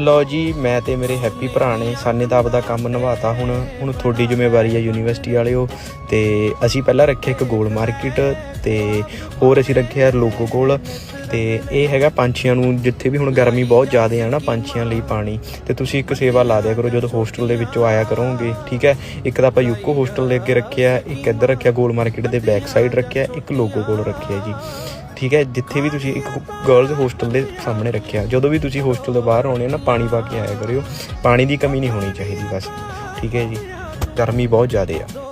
ਲਓ ਜੀ, मैं तो मेरे हैप्पी भरा ने साने तो आपदा काम नभाता। हुण थोड़ी जिम्मेवारी है यूनीवर्सिटी वालिओ। तो असी पहला रखे एक गोल मार्केट, तो होर असी रखे लोगो कोल। तो ये हैगा पंछियों नूं, जिथे भी हुण गर्मी बहुत ज़्यादा है ना, पंछियों लई पानी। तो तुसीं एक सेवा ला दिया करो जो होस्टल दे विचों आया करोगे, ठीक है। एक तो आपां यूको होस्टल दे अगे रखिया, एक इधर रखिया गोल मार्केट के बैक साइड रखिया, एक लोगो कोल रखिया जी, ठीक है। जिथे भी तुसीं एक गर्ल्स होस्टल के सामने रखिया, जो भी तुसीं होस्टल तो बाहर आने ना पानी पा के आया करो। पानी की कमी नहीं होनी चाहिए बस, ठीक है जी। गर्मी बहुत ज़्यादा है।